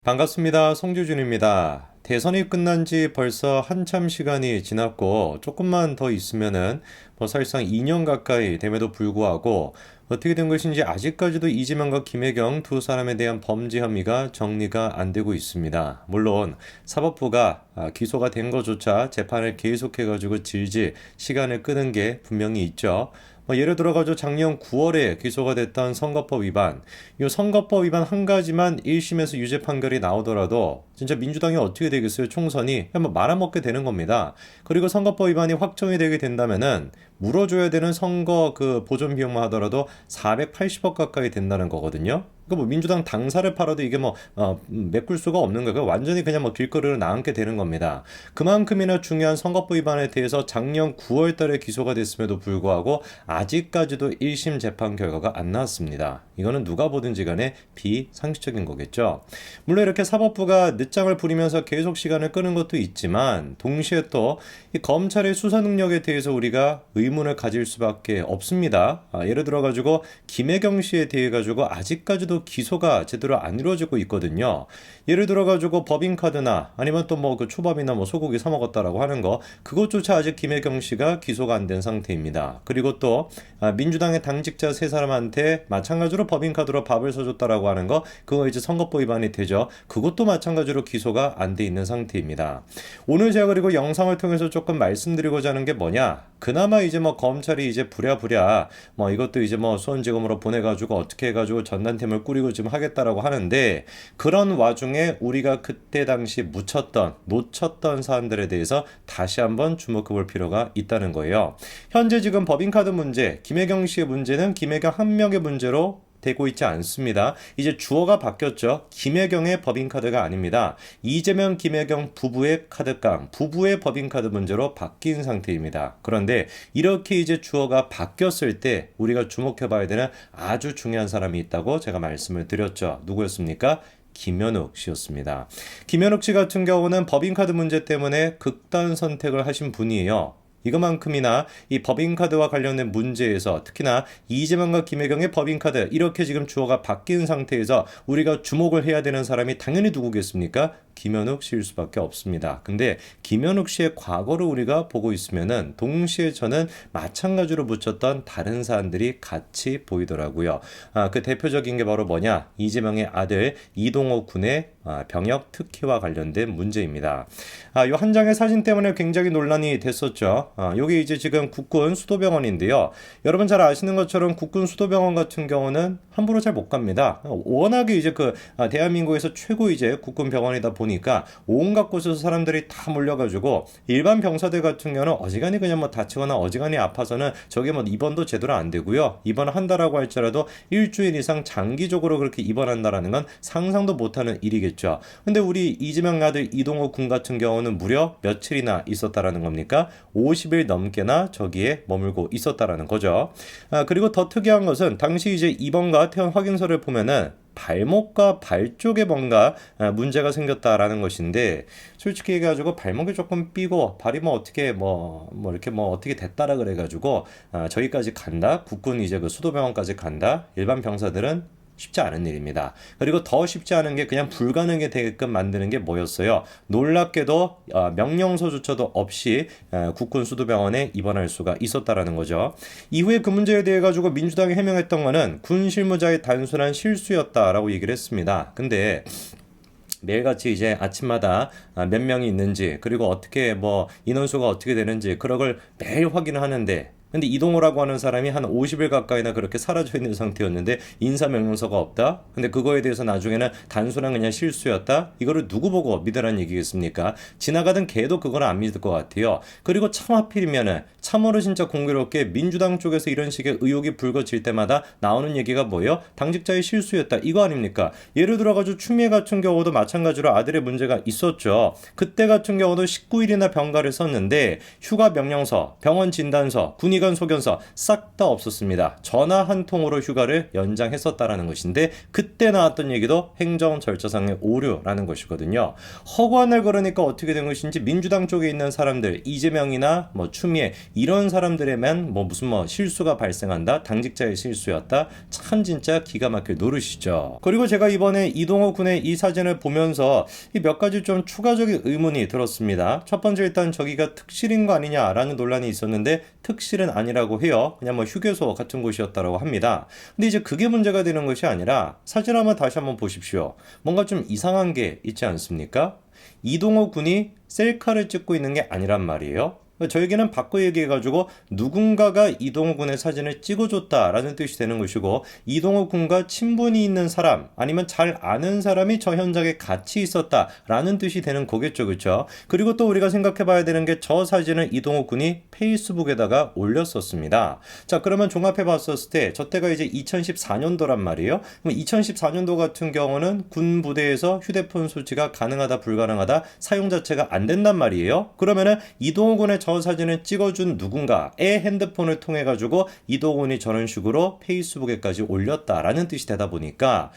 반갑습니다. 송주준입니다. 대선이 끝난 지 벌써 한참 시간이 지났고 조금만 더 있으면은 사실상 2년 가까이 됨에도 불구하고 어떻게 된 것인지 아직까지도 이재명과 김혜경 두 사람에 대한 범죄 혐의가 정리가 안 되고 있습니다. 물론 사법부가 기소가 된 것조차 재판을 계속해가지고 질질 시간을 끄는 게 분명히 있죠. 예를 들어가지고 작년 9월에 기소가 됐던 선거법 위반, 이 선거법 위반 한 가지만 1심에서 유죄 판결이 나오더라도 진짜 민주당이 어떻게 되겠어요? 총선이 한번 말아먹게 되는 겁니다. 그리고 선거법 위반이 확정이 되게 된다면은 물어줘야 되는 선거 그 보존 비용만 하더라도 480억 가까이 된다는 거거든요. 그러니까 민주당 당사를 팔아도 이게 메꿀 수가 없는 거예요. 완전히 그냥 길거리로 나앉게 되는 겁니다. 그만큼이나 중요한 선거법 위반에 대해서 작년 9월 달에 기소가 됐음에도 불구하고 아직까지도 1심 재판 결과가 안 나왔습니다. 이거는 누가 보든지 간에 비상식적인 거겠죠. 물론 이렇게 사법부가 늦장을 부리면서 계속 시간을 끄는 것도 있지만 동시에 또 이 검찰의 수사 능력에 대해서 우리가 의문을 가질 수밖에 없습니다. 예를 들어 가지고 김혜경 씨에 대해 가지고 아직까지도 기소가 제대로 안 이루어지고 있거든요. 예를 들어 가지고 법인카드나 아니면 또 그 초밥이나 소고기 사 먹었다라고 하는 거 그것조차 아직 김혜경 씨가 기소가 안 된 상태입니다. 그리고 또 민주당의 당직자 세 사람한테 마찬가지로 법인카드로 밥을 사줬다라고 하는 거 그거 이제 선거법 위반이 되죠. 그것도 마찬가지로 기소가 안 돼 있는 상태입니다. 오늘 제가 그리고 영상을 통해서 조금 말씀드리고자 하는 게 뭐냐, 그나마 이제 검찰이 이제 부랴부랴 이것도 이제 수원지검으로 보내가지고 어떻게 해가지고 전단팀을 꾸리고 지금 하겠다라고 하는데, 그런 와중에 우리가 그때 당시 놓쳤던 사안들에 대해서 다시 한번 주목해 볼 필요가 있다는 거예요. 현재 지금 법인카드 문제, 김혜경 씨의 문제는 김혜경 한 명의 문제로 되고 있지 않습니다. 이제 주어가 바뀌었죠. 김혜경의 법인카드가 아닙니다. 이재명, 김혜경 부부의 카드깡, 부부의 법인카드 문제로 바뀐 상태입니다. 그런데 이렇게 이제 주어가 바뀌었을 때 우리가 주목해 봐야 되는 아주 중요한 사람이 있다고 제가 말씀을 드렸죠. 누구였습니까? 김현욱 씨였습니다. 김현욱 씨 같은 경우는 법인카드 문제 때문에 극단 선택을 하신 분이에요. 이것만큼이나 이 법인카드와 관련된 문제에서 특히나 이재명과 김혜경의 법인카드 이렇게 지금 주어가 바뀐 상태에서 우리가 주목을 해야 되는 사람이 당연히 누구겠습니까? 김현욱 씨일 수밖에 없습니다. 근데 김현욱 씨의 과거를 우리가 보고 있으면은 동시에 저는 마찬가지로 붙였던 다른 사안들이 같이 보이더라고요. 그 대표적인 게 바로 뭐냐? 이재명의 아들 이동호 군의 병역 특혜와 관련된 문제입니다. 이 한 장의 사진 때문에 굉장히 논란이 됐었죠. 여기 이제 지금 국군 수도병원인데요. 여러분 잘 아시는 것처럼 국군 수도병원 같은 경우는 함부로 잘 못 갑니다. 워낙에 이제 대한민국에서 최고 이제 국군 병원이다 보니까 온갖 곳에서 사람들이 다 몰려가지고 일반 병사들 같은 경우는 어지간히 그냥 다치거나 어지간히 아파서는 저게 입원도 제대로 안 되고요. 입원한다라고 할지라도 일주일 이상 장기적으로 그렇게 입원한다라는 건 상상도 못하는 일이겠죠. 근데 우리 이재명 아들 이동호 군 같은 경우는 무려 며칠이나 있었다라는 겁니까? 50일 넘게나 저기에 머물고 있었다라는 거죠. 그리고 더 특이한 것은 당시 이제 입원과 퇴원 확인서를 보면은 발목과 발 쪽에 뭔가 문제가 생겼다라는 것인데, 솔직히 얘기해가지고 발목이 조금 삐고 발이 어떻게 이렇게 어떻게 됐다라 그래가지고 저기까지 간다, 국군 이제 그 수도병원까지 간다, 일반 병사들은 쉽지 않은 일입니다. 그리고 더 쉽지 않은 게 그냥 불가능에 되게끔 만드는 게 뭐였어요? 놀랍게도 명령서조차도 없이 국군 수도병원에 입원할 수가 있었다라는 거죠. 이후에 그 문제에 대해 가지고 민주당이 해명했던 거는 군 실무자의 단순한 실수였다라고 얘기를 했습니다. 근데 매일같이 이제 아침마다 몇 명이 있는지, 그리고 어떻게 인원수가 어떻게 되는지 그런 걸 매일 확인을 하는데, 근데 이동호라고 하는 사람이 한 50일 가까이나 그렇게 사라져 있는 상태였는데 인사명령서가 없다? 근데 그거에 대해서 나중에는 단순한 그냥 실수였다? 이거를 누구 보고 믿으라는 얘기겠습니까? 지나가던 개도 그걸 안 믿을 것 같아요. 그리고 참 하필이면은 참으로 진짜 공교롭게 민주당 쪽에서 이런 식의 의혹이 불거질 때마다 나오는 얘기가 뭐예요? 당직자의 실수였다. 이거 아닙니까? 예를 들어가지고 추미애 같은 경우도 마찬가지로 아들의 문제가 있었죠. 그때 같은 경우도 19일이나 병가를 썼는데 휴가 명령서, 병원 진단서, 군이 정리관 소견서 싹 다 없었습니다. 전화 한 통으로 휴가를 연장했었다라는 것인데 그때 나왔던 얘기도 행정 절차상의 오류라는 것이거든요. 허관을 걸으니까 어떻게 된 것인지 민주당 쪽에 있는 사람들 이재명이나 뭐 추미애 이런 사람들에만 무슨 실수가 발생한다. 당직자의 실수였다. 참 진짜 기가 막힐 노릇이죠. 그리고 제가 이번에 이동호 군의 이 사진을 보면서 몇 가지 좀 추가적인 의문이 들었습니다. 첫 번째 일단 저기가 특실인 거 아니냐라는 논란이 있었는데 특실은 아니라고 해요. 그냥 휴게소 같은 곳이었다라고 합니다. 근데 이제 그게 문제가 되는 것이 아니라 사진 한번 다시 한번 보십시오. 뭔가 좀 이상한 게 있지 않습니까? 이동호 군이 셀카를 찍고 있는 게 아니란 말이에요. 저에게는 바꿔 얘기해가지고 누군가가 이동호 군의 사진을 찍어줬다라는 뜻이 되는 것이고 이동호 군과 친분이 있는 사람 아니면 잘 아는 사람이 저 현장에 같이 있었다라는 뜻이 되는 거겠죠. 그렇죠? 그리고 또 우리가 생각해봐야 되는 게 저 사진을 이동호 군이 페이스북에다가 올렸었습니다. 자, 그러면 종합해봤었을 때 저 때가 이제 2014년도란 말이에요. 그럼 2014년도 같은 경우는 군 부대에서 휴대폰 소지가 가능하다 불가능하다 사용 자체가 안 된단 말이에요. 그러면은 이동호 군의 저 사진을 찍어준 누군가의 핸드폰을 통해 가지고 이동훈이 저런 식으로 페이스북에까지 올렸다라는 뜻이 되다 보니까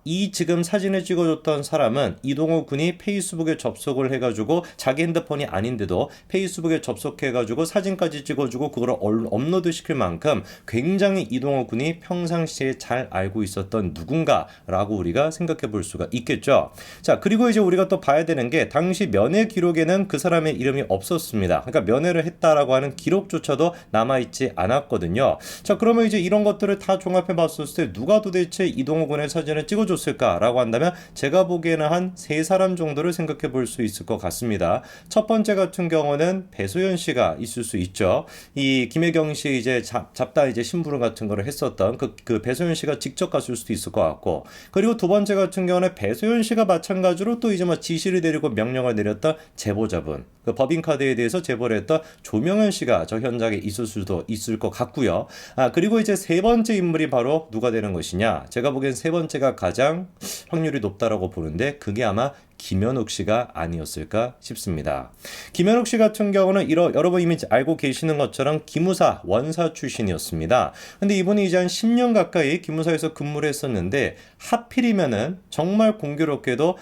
이 지금 사진을 찍어줬던 사람은 이동호 군이 페이스북에 접속을 해가지고 자기 핸드폰이 아닌데도 페이스북에 접속해가지고 사진까지 찍어주고 그걸 업로드 시킬 만큼 굉장히 이동호 군이 평상시에 잘 알고 있었던 누군가라고 우리가 생각해 볼 수가 있겠죠. 자, 그리고 이제 우리가 또 봐야 되는 게 당시 면회 기록에는 그 사람의 이름이 없었습니다. 그러니까 면회를 했다라고 하는 기록조차도 남아있지 않았거든요. 자, 그러면 이제 이런 것들을 다 종합해 봤을 때 누가 도대체 이동호 군의 사진을 찍어줬을까라고 한다면 제가 보기에는 한 세 사람 정도를 생각해 볼 수 있을 것 같습니다. 첫 번째 같은 경우는 배소연 씨가 있을 수 있죠. 이 김혜경 씨 이제 잡다 이제 심부름 같은 거를 했었던 그 배소연 씨가 직접 갔을 수도 있을 것 같고, 그리고 두 번째 같은 경우는 배소연 씨가 마찬가지로 또 이제 지시를 내리고 명령을 내렸던 제보자분, 그 법인카드에 대해서 제보를 했던 조명현 씨가 저 현장에 있을 수도 있을 것 같고요. 그리고 이제 세 번째 인물이 바로 누가 되는 것이냐? 제가 보기엔 세 번째가 가장 확률이 높다라고 보는데 그게 아마 김현욱 씨가 아니었을까 싶습니다. 김현욱 씨 같은 경우는 여러분 이미 알고 계시는 것처럼 기무사 원사 출신이었습니다. 근데 이분이 이제 한 10년 가까이 기무사에서 근무를 했었는데 하필이면은 정말 공교롭게도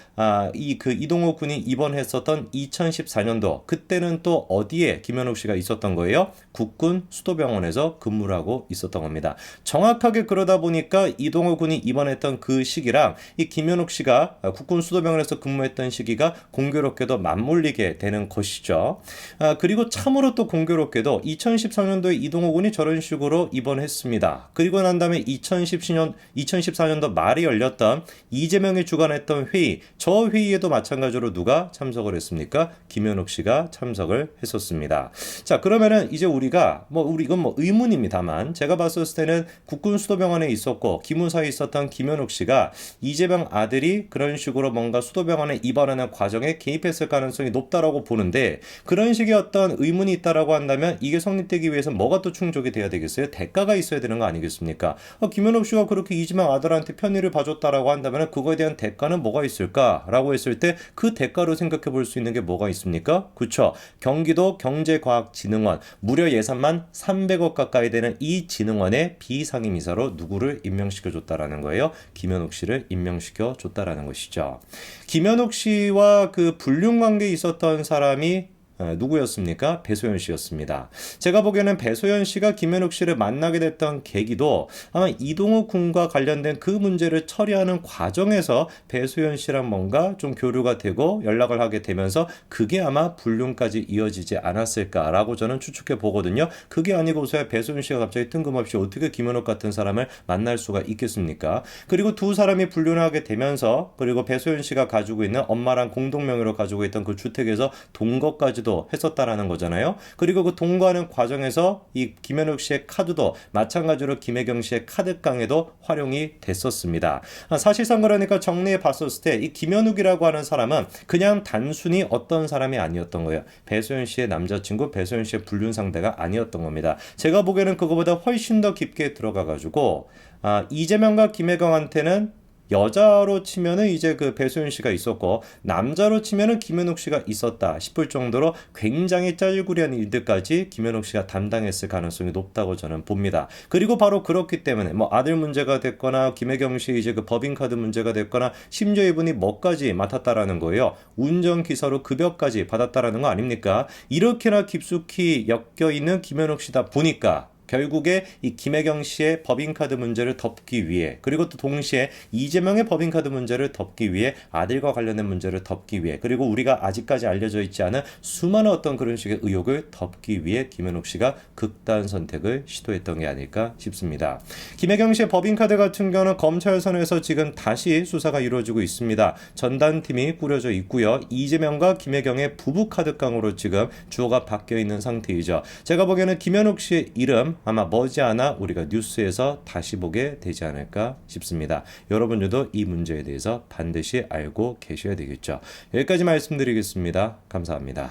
이동호 군이 입원했었던 2014년도 그때는 또 어디에 김현욱 씨가 있었던 거예요? 국군 수도병원에서 근무를 하고 있었던 겁니다. 정확하게 그러다 보니까 이동호 군이 입원했던 그 시기랑 이 김현욱 씨가 국군 수도병원에서 근무했던 시기가 공교롭게도 맞물리게 되는 것이죠. 그리고 참으로 또 공교롭게도 2014년도에 이동호 군이 저런 식으로 입원했습니다. 그리고 난 다음에 2014년도 말에 열렸던 이재명이 주관했던 회의, 저 회의에도 마찬가지로 누가 참석을 했습니까? 김현욱 씨가 참석을 했었습니다. 자, 그러면은 이제 우리가 이건 의문입니다만 제가 봤을 때는 국군 수도병원에 있었고 기무사에 있었던 김현욱 씨가 이재명 아들이 그런 식으로 뭔가 수도병원에 입원하는 과정에 개입했을 가능성이 높다라고 보는데, 그런 식의 어떤 의문이 있다라고 한다면 이게 성립되기 위해서 뭐가 또 충족이 돼야 되겠어요? 대가가 있어야 되는 거 아니겠습니까? 김현욱 씨가 그렇게 이재명 아들한테 편의를 봐줬다라고 한다면 그거에 대한 대가는 뭐가 있을까라고 했을 때 그 대가로 생각해 볼 수 있는 게 뭐가 있습니까? 그렇죠. 경기도 경제과학진흥원 무려 예산만 300억 가까이 되는 이 진흥원의 비상임이사로 누구를 임명시켜줬다라는 거예요? 김현욱 씨를 임명시켜줬다라는 것이죠. 김현욱 씨와 그 불륜 관계에 있었던 사람이 누구였습니까? 배소연 씨였습니다. 제가 보기에는 배소연 씨가 김현욱 씨를 만나게 됐던 계기도 아마 이동호 군과 관련된 그 문제를 처리하는 과정에서 배소연 씨랑 뭔가 좀 교류가 되고 연락을 하게 되면서 그게 아마 불륜까지 이어지지 않았을까라고 저는 추측해 보거든요. 그게 아니고서야 배소연 씨가 갑자기 뜬금없이 어떻게 김현욱 같은 사람을 만날 수가 있겠습니까? 그리고 두 사람이 불륜하게 되면서 그리고 배소연 씨가 가지고 있는 엄마랑 공동명의로 가지고 있던 그 주택에서 동거까지 했었다라는 거잖아요. 그리고 그 동거하는 과정에서 이 김현욱 씨의 카드도 마찬가지로 김혜경 씨의 카드깡에도 활용이 됐었습니다. 사실상 그러니까 정리해 봤었을 때 이 김현욱이라고 하는 사람은 그냥 단순히 어떤 사람이 아니었던 거예요. 배소연 씨의 남자친구, 배소연 씨의 불륜 상대가 아니었던 겁니다. 제가 보기에는 그거보다 훨씬 더 깊게 들어가 가지고 이재명과 김혜경한테는 여자로 치면은 이제 그 배소연 씨가 있었고 남자로 치면은 김현욱 씨가 있었다 싶을 정도로 굉장히 짤구리한 일들까지 김현욱 씨가 담당했을 가능성이 높다고 저는 봅니다. 그리고 바로 그렇기 때문에 뭐 아들 문제가 됐거나 김혜경 씨 이제 그 법인카드 문제가 됐거나 심지어 이분이 뭐까지 맡았다라는 거예요. 운전기사로 급여까지 받았다라는 거 아닙니까? 이렇게나 깊숙이 엮여 있는 김현욱 씨다 보니까 결국에 이 김혜경 씨의 법인카드 문제를 덮기 위해 그리고 또 동시에 이재명의 법인카드 문제를 덮기 위해 아들과 관련된 문제를 덮기 위해 그리고 우리가 아직까지 알려져 있지 않은 수많은 어떤 그런 식의 의혹을 덮기 위해 김현욱 씨가 극단 선택을 시도했던 게 아닐까 싶습니다. 김혜경 씨의 법인카드 같은 경우는 검찰선에서 지금 다시 수사가 이루어지고 있습니다. 전담팀이 꾸려져 있고요. 이재명과 김혜경의 부부카드깡으로 지금 주어가 바뀌어 있는 상태이죠. 제가 보기에는 김현욱 씨의 이름 아마 머지않아 우리가 뉴스에서 다시 보게 되지 않을까 싶습니다. 여러분들도 이 문제에 대해서 반드시 알고 계셔야 되겠죠. 여기까지 말씀드리겠습니다. 감사합니다.